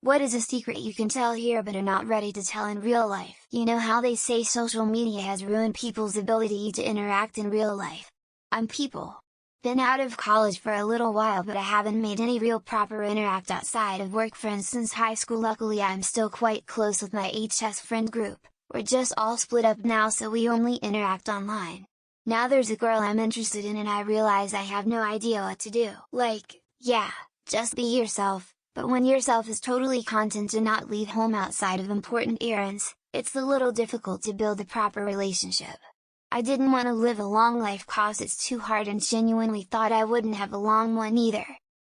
What is a secret you can tell here but are not ready to tell in real life? You know how they say social media has ruined people's ability to interact in real life? I'm people. Been out of college for a little while, but I haven't made any real proper interact outside of work friends since high school. Luckily I'm still quite close with my HS friend group. We're just all split up now, so we only interact online. Now there's a girl I'm interested in and I realize I have no idea what to do. Like, yeah, just be yourself. But when yourself is totally content to not leave home outside of important errands, it's a little difficult to build a proper relationship. I didn't want to live a long life cause it's too hard, and genuinely thought I wouldn't have a long one either.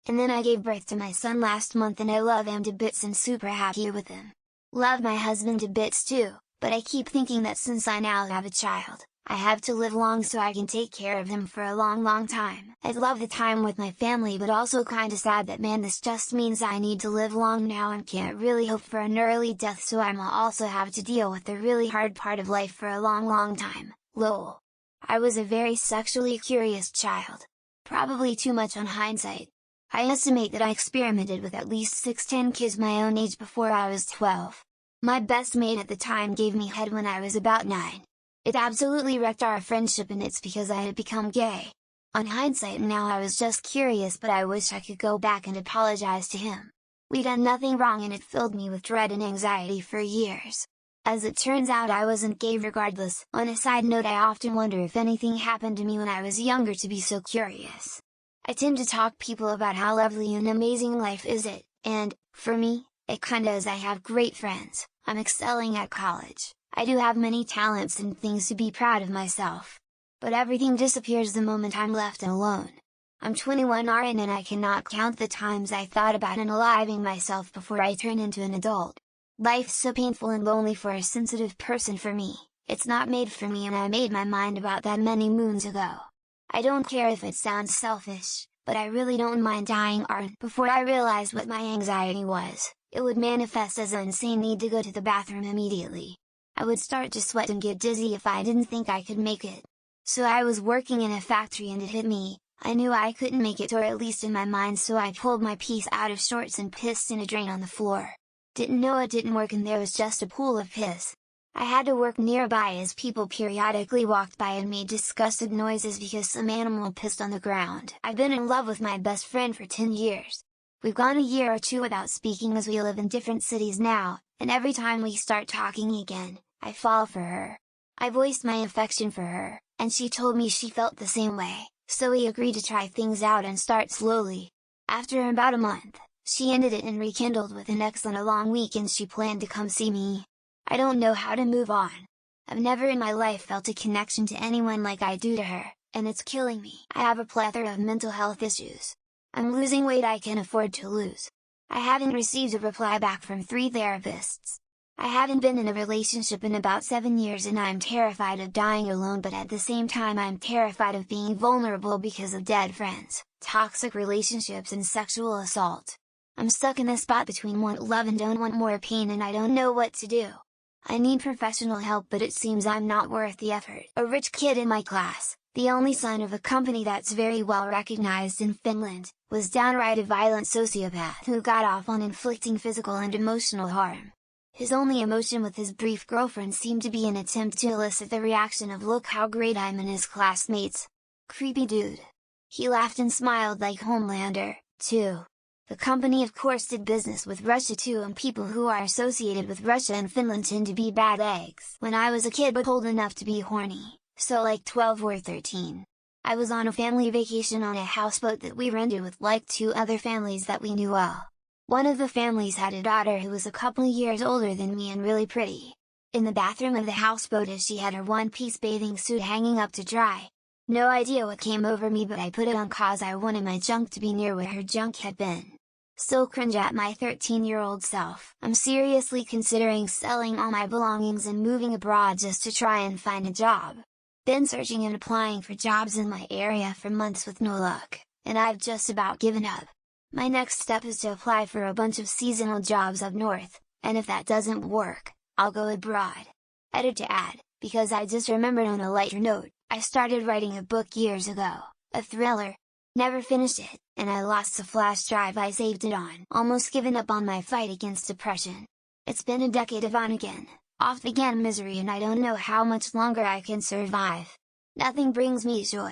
And then I gave birth to my son last month and I love him to bits and super happy with him. Love my husband to bits too, but I keep thinking that since I now have a child, I have to live long so I can take care of him for a long time. I'd love the time with my family, but also kinda sad that this just means I need to live long now and can't really hope for an early death, so I'll also have to deal with the really hard part of life for a long time, lol. I was a very sexually curious child. Probably too much on hindsight. I estimate that I experimented with at least 6-10 kids my own age before I was 12. My best mate at the time gave me head when I was about 9. It absolutely wrecked our friendship, and it's because I had become gay. On hindsight now, I was just curious, but I wish I could go back and apologize to him. We'd done nothing wrong and it filled me with dread and anxiety for years. As it turns out, I wasn't gay regardless. On a side note, I often wonder if anything happened to me when I was younger to be so curious. I tend to talk people about how lovely and amazing life is it, and, for me, it kinda is. I have great friends, I'm excelling at college, I do have many talents and things to be proud of myself. But everything disappears the moment I'm left alone. I'm 21 RN and I cannot count the times I thought about unaliving myself before I turn into an adult. Life's so painful and lonely for a sensitive person. For me, it's not made for me, and I made my mind about that many moons ago. I don't care if it sounds selfish, but I really don't mind dying RN. Before I realized what my anxiety was, it would manifest as an insane need to go to the bathroom immediately. I would start to sweat and get dizzy if I didn't think I could make it. So I was working in a factory and it hit me, I knew I couldn't make it, or at least in my mind, so I pulled my piece out of shorts and pissed in a drain on the floor. Didn't know it didn't work and there was just a pool of piss. I had to work nearby as people periodically walked by and made disgusted noises because some animal pissed on the ground. I've been in love with my best friend for 10 years. We've gone a year or two without speaking as we live in different cities now, and every time we start talking again, I fall for her. I voiced my affection for her, and she told me she felt the same way, so we agreed to try things out and start slowly. After about a month, she ended it and rekindled with an ex on a long weekend she planned to come see me. I don't know how to move on. I've never in my life felt a connection to anyone like I do to her, and it's killing me. I have a plethora of mental health issues. I'm losing weight I can afford to lose. I haven't received a reply back from 3 therapists. I haven't been in a relationship in about 7 years and I'm terrified of dying alone, but at the same time I'm terrified of being vulnerable because of dead friends, toxic relationships and sexual assault. I'm stuck in a spot between want love and don't want more pain, and I don't know what to do. I need professional help, but it seems I'm not worth the effort. A rich kid in my class, the only son of a company that's very well recognized in Finland, was downright a violent sociopath who got off on inflicting physical and emotional harm. His only emotion with his brief girlfriend seemed to be an attempt to elicit the reaction of "look how great I'm" in his classmates. Creepy dude. He laughed and smiled like Homelander, too. The company of course did business with Russia too, and people who are associated with Russia and Finland tend to be bad eggs. When I was a kid but old enough to be horny, so like 12 or 13, I was on a family vacation on a houseboat that we rented with like 2 other families that we knew well. One of the families had a daughter who was a couple years older than me and really pretty. In the bathroom of the houseboat as she had her one-piece bathing suit hanging up to dry. No idea what came over me, but I put it on cause I wanted my junk to be near where her junk had been. Still cringe at my 13-year-old self. I'm seriously considering selling all my belongings and moving abroad just to try and find a job. Been searching and applying for jobs in my area for months with no luck, and I've just about given up. My next step is to apply for a bunch of seasonal jobs up north, and if that doesn't work, I'll go abroad. Edit to add, because I just remembered on a lighter note, I started writing a book years ago, a thriller. Never finished it, and I lost the flash drive I saved it on, almost given up on my fight against depression. It's been a decade of on-again, off-again misery, and I don't know how much longer I can survive. Nothing brings me joy.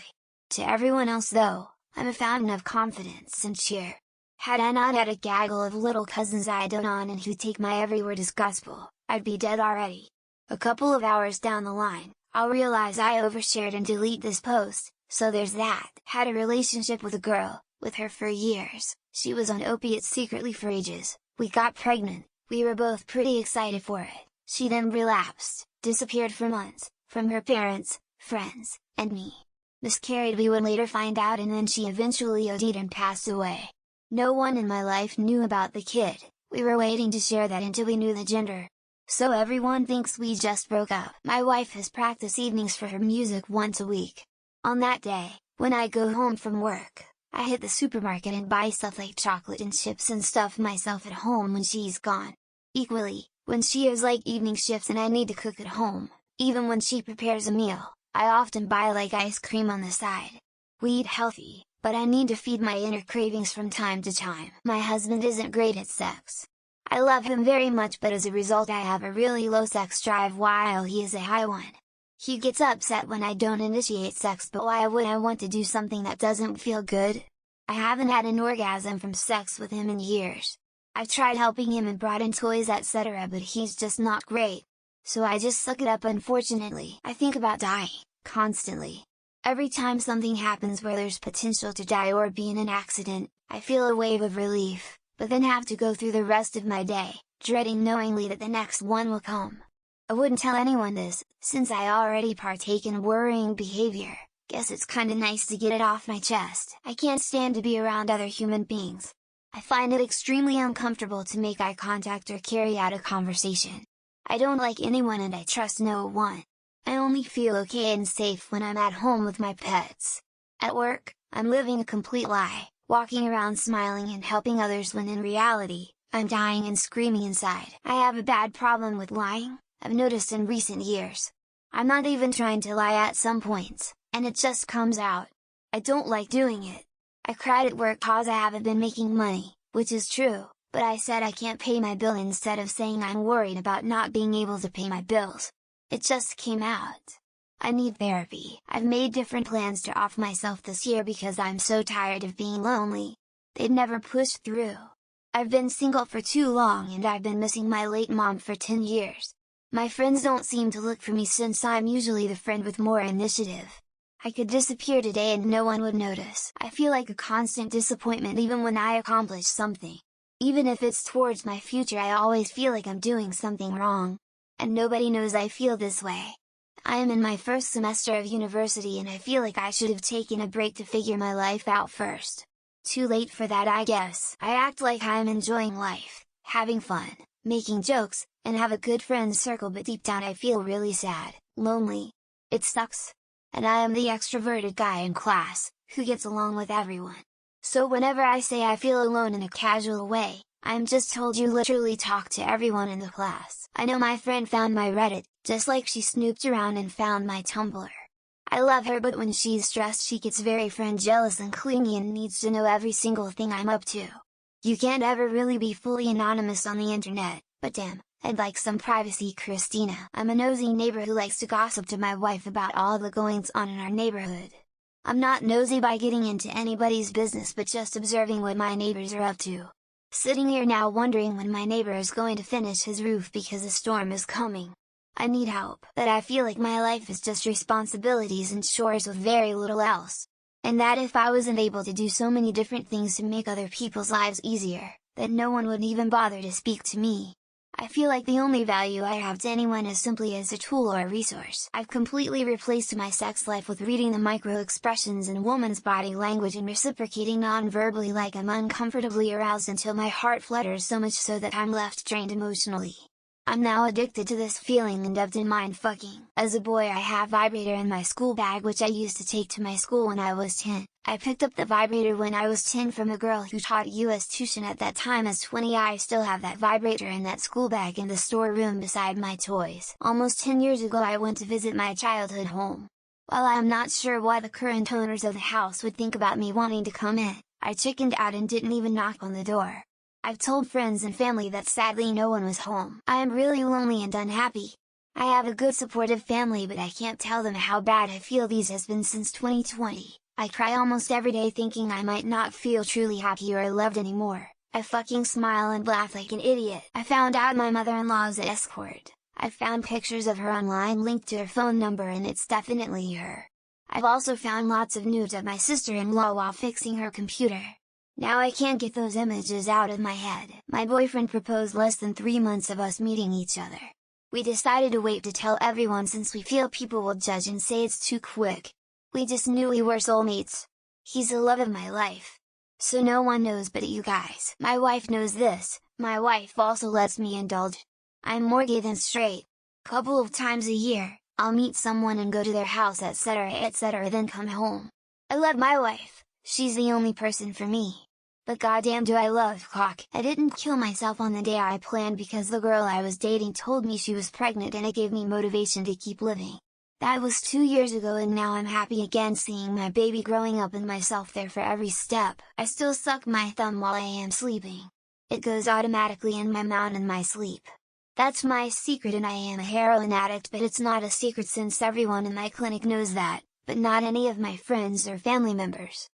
To everyone else though, I'm a fountain of confidence and cheer. Had I not had a gaggle of little cousins I dote on and who take my every word as gospel, I'd be dead already. A couple of hours down the line, I'll realize I overshared and delete this post, so there's that. Had a relationship with a girl, with her for years, she was on opiates secretly for ages, we got pregnant, we were both pretty excited for it, she then relapsed, disappeared for months, from her parents, friends, and me. Miscarried we would later find out, and then she eventually OD'd and passed away. No one in my life knew about the kid, we were waiting to share that until we knew the gender. So everyone thinks we just broke up. My wife has practice evenings for her music once a week. On that day, when I go home from work, I hit the supermarket and buy stuff like chocolate and chips and stuff myself at home when she's gone. Equally, when she has like evening shifts and I need to cook at home, even when she prepares a meal, I often buy like ice cream on the side. We eat healthy, but I need to feed my inner cravings from time to time. My husband isn't great at sex. I love him very much, but as a result I have a really low sex drive while he is a high one. He gets upset when I don't initiate sex, but why would I want to do something that doesn't feel good? I haven't had an orgasm from sex with him in years. I've tried helping him and brought in toys etc, but he's just not great. So I just suck it up. Unfortunately, I think about dying, constantly. Every time something happens where there's potential to die or be in an accident, I feel a wave of relief, but then have to go through the rest of my day, dreading knowingly that the next one will come. I wouldn't tell anyone this, since I already partake in worrying behavior. Guess it's kinda nice to get it off my chest. I can't stand to be around other human beings. I find it extremely uncomfortable to make eye contact or carry out a conversation. I don't like anyone and I trust no one. I only feel okay and safe when I'm at home with my pets. At work, I'm living a complete lie, walking around smiling and helping others when in reality, I'm dying and screaming inside. I have a bad problem with lying, I've noticed in recent years. I'm not even trying to lie at some points, and it just comes out. I don't like doing it. I cried at work cause I haven't been making money, which is true, but I said I can't pay my bill instead of saying I'm worried about not being able to pay my bills. It just came out. I need therapy. I've made different plans to off myself this year because I'm so tired of being lonely. They've never pushed through. I've been single for too long and I've been missing my late mom for 10 years. My friends don't seem to look for me since I'm usually the friend with more initiative. I could disappear today and no one would notice. I feel like a constant disappointment even when I accomplish something. Even if it's towards my future, I always feel like I'm doing something wrong. And nobody knows I feel this way. I am in my first semester of university and I feel like I should have taken a break to figure my life out first. Too late for that, I guess. I act like I'm enjoying life, having fun, making jokes, and have a good friend circle, but deep down I feel really sad, lonely. It sucks. And I am the extroverted guy in class, who gets along with everyone. So whenever I say I feel alone in a casual way, I'm just told you literally talk to everyone in the class. I know my friend found my Reddit, just like she snooped around and found my Tumblr. I love her, but when she's stressed she gets very friend jealous and clingy and needs to know every single thing I'm up to. You can't ever really be fully anonymous on the internet, but damn, I'd like some privacy, Christina. I'm a nosy neighbor who likes to gossip to my wife about all the goings on in our neighborhood. I'm not nosy by getting into anybody's business, but just observing what my neighbors are up to. Sitting here now wondering when my neighbor is going to finish his roof because a storm is coming. I need help. But I feel like my life is just responsibilities and chores with very little else. And that if I wasn't able to do so many different things to make other people's lives easier, then no one would even bother to speak to me. I feel like the only value I have to anyone is simply as a tool or a resource. I've completely replaced my sex life with reading the micro-expressions in woman's body language and reciprocating non-verbally, like I'm uncomfortably aroused until my heart flutters so much so that I'm left drained emotionally. I'm now addicted to this feeling and dubbed in mind fucking. As a boy I have vibrator in my school bag which I used to take to my school when I was 10. I picked up the vibrator when I was 10 from a girl who taught US tuition at that time. As 20 I still have that vibrator in that school bag in the storeroom beside my toys. Almost 10 years ago I went to visit my childhood home. While I am not sure what the current owners of the house would think about me wanting to come in, I chickened out and didn't even knock on the door. I've told friends and family that sadly no one was home. I am really lonely and unhappy. I have a good supportive family, but I can't tell them how bad I feel. This has been since 2020. I cry almost every day thinking I might not feel truly happy or loved anymore. I fucking smile and laugh like an idiot. I found out my mother-in-law's an escort. I found pictures of her online linked to her phone number and it's definitely her. I've also found lots of nudes of my sister-in-law while fixing her computer. Now I can't get those images out of my head. My boyfriend proposed less than 3 months of us meeting each other. We decided to wait to tell everyone since we feel people will judge and say it's too quick. We just knew we were soulmates. He's the love of my life. So no one knows but you guys. My wife knows this. My wife also lets me indulge. I'm more gay than straight. Couple of times a year, I'll meet someone and go to their house etc then come home. I love my wife, she's the only person for me. But goddamn do I love cock. I didn't kill myself on the day I planned because the girl I was dating told me she was pregnant and it gave me motivation to keep living. That was 2 years ago and now I'm happy again seeing my baby growing up and myself there for every step. I still suck my thumb while I am sleeping. It goes automatically in my mouth in my sleep. That's my secret, and I am a heroin addict, but it's not a secret since everyone in my clinic knows that, but not any of my friends or family members.